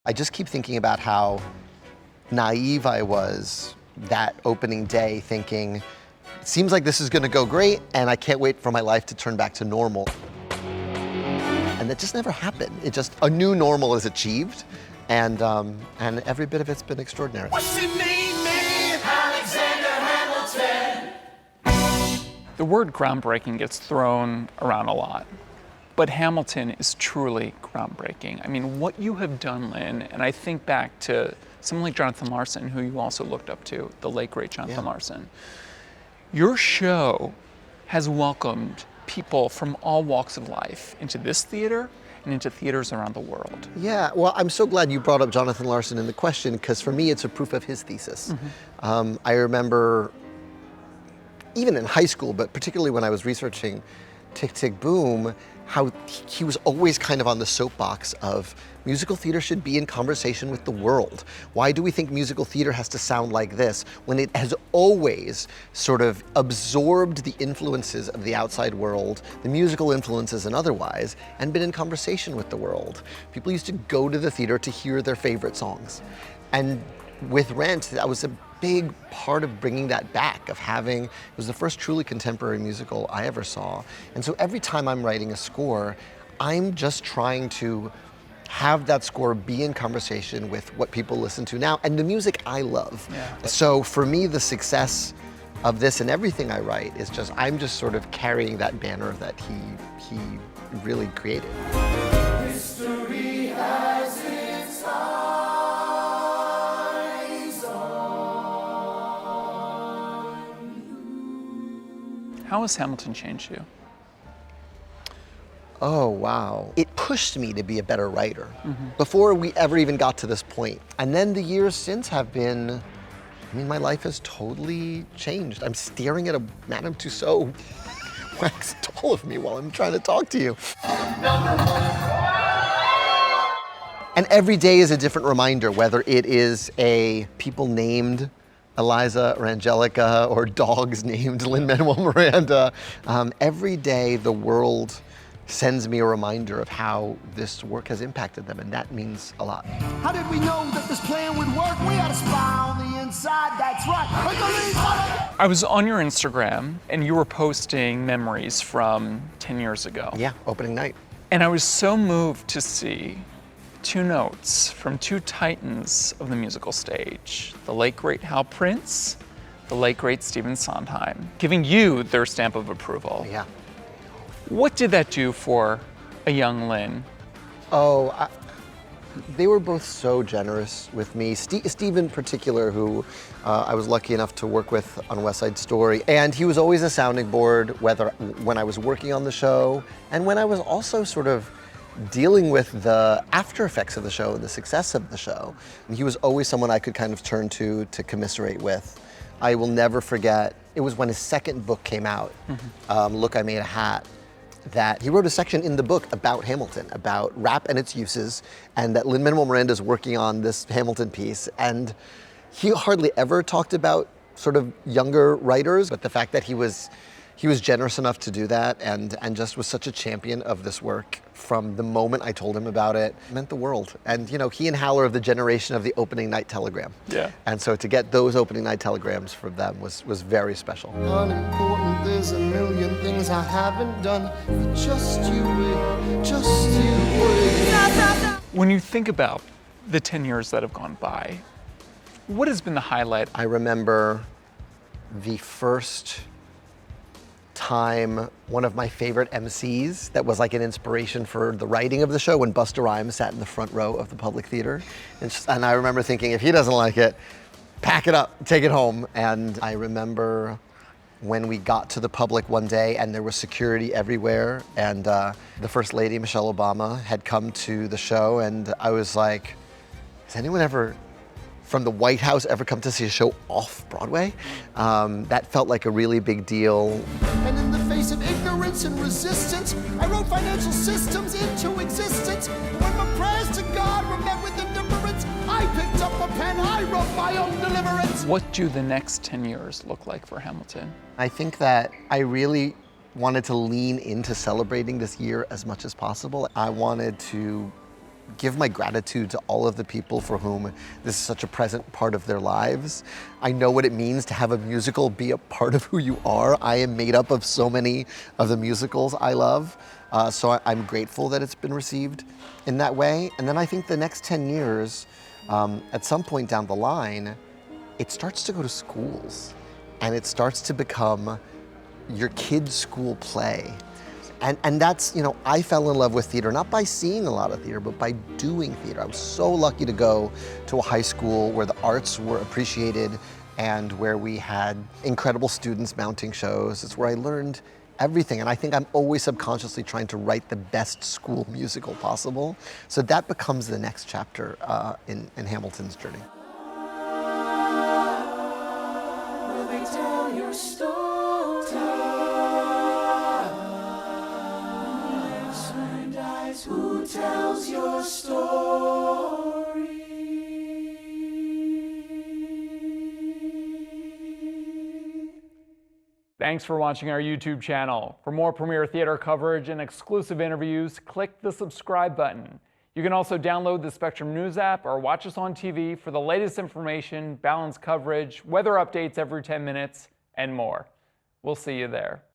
I just keep thinking about how naive I was that opening day, thinking, it seems like this is gonna go great, and I can't wait for my life to turn back to normal. And that just never happened. It just, a new normal is achieved, and every bit of it's been extraordinary. What's your name, man? Alexander Hamilton. The word groundbreaking gets thrown around a lot, but Hamilton is truly groundbreaking. I mean, what you have done, Lin, and I think back to someone like Jonathan Larson, who you also looked up to, the late, great Jonathan Larson. Your show has welcomed people from all walks of life into this theater and into theaters around the world. Yeah, well, I'm so glad you brought up Jonathan Larson in the question, because for me, it's a proof of his thesis. I remember, even in high school, but particularly when I was researching Tick, Tick, Boom, how he was always kind of on the soapbox of musical theater should be in conversation with the world. Why do we think musical theater has to sound like this when it has always sort of absorbed the influences of the outside world, the musical influences and otherwise, and been in conversation with the world? People used to go to the theater to hear their favorite songs. And with Rent, that was a big part of bringing that back, of having, it was the first truly contemporary musical I ever saw. And so every time I'm writing a score, I'm just trying to have that score be in conversation with what people listen to now and the music I love. So for me, the success of this and everything I write is just, I'm just sort of carrying that banner that he really created. History has its eyes on. How has Hamilton changed you? Oh, wow. It pushed me to be a better writer before we ever even got to this point. And then the years since have been, I mean, my life has totally changed. I'm staring at a Madame Tussauds wax doll of me while I'm trying to talk to you. And every day is a different reminder, whether it is people named Eliza or Angelica or dogs named Lin-Manuel Miranda. Every day the world sends me a reminder of how this work has impacted them, and that means a lot. How did we know that this plan would work? We had a spy on the inside, that's right. I was on your Instagram, and you were posting memories from 10 years ago. Yeah, opening night. And I was so moved to see two notes from two titans of the musical stage, the late, great Hal Prince, the late, great Stephen Sondheim, giving you their stamp of approval. Yeah. What did that do for a young Lin? Oh, they were both so generous with me. Steve in particular, who I was lucky enough to work with on West Side Story. And he was always a sounding board, when I was working on the show, and when I was also sort of dealing with the after effects of the show and the success of the show. And he was always someone I could kind of turn to commiserate with. I will never forget, it was when his second book came out, Look, I Made a Hat, that he wrote a section in the book about Hamilton, about rap and its uses, and that Lin-Manuel Miranda is working on this Hamilton piece. And he hardly ever talked about sort of younger writers, but the fact that he was generous enough to do that and just was such a champion of this work from the moment I told him about it meant the world. And you know, he and Hal are of the generation of the opening night telegram. Yeah. And so to get those opening night telegrams from them was very special. Unimportant, there's a million things I haven't done. Just you wait, just you wait. When you think about the 10 years that have gone by, what has been the highlight? I remember the first time one of my favorite MCs that was like an inspiration for the writing of the show, when Busta Rhymes sat in the front row of the Public Theater. And I remember thinking, if he doesn't like it, pack it up, take it home. And I remember when we got to the Public one day and there was security everywhere, and the First Lady, Michelle Obama, had come to the show, and I was like, has anyone ever from the White House ever come to see a show off Broadway? That felt like a really big deal. And in the face of ignorance and resistance, I wrote financial systems into existence. When my prayers to God were met with indifference, I picked up a pen, I wrote my own deliverance. What do the next 10 years look like for Hamilton? I think that I really wanted to lean into celebrating this year as much as possible. I wanted to give my gratitude to all of the people for whom this is such a present part of their lives. I know what it means to have a musical be a part of who you are. I am made up of so many of the musicals I love, so I'm grateful that it's been received in that way. And then I think the next 10 years, at some point down the line, it starts to go to schools, and it starts to become your kid's school play. And that's, I fell in love with theater, not by seeing a lot of theater, but by doing theater. I was so lucky to go to a high school where the arts were appreciated and where we had incredible students mounting shows. It's where I learned everything. And I think I'm always subconsciously trying to write the best school musical possible. So that becomes the next chapter in Hamilton's journey. Will they tell your story? Who tells your story? Thanks for watching our YouTube channel. For more premiere theater coverage and exclusive interviews, click the subscribe button. You can also download the Spectrum News app or watch us on TV for the latest information, balanced coverage, weather updates every 10 minutes, and more. We'll see you there.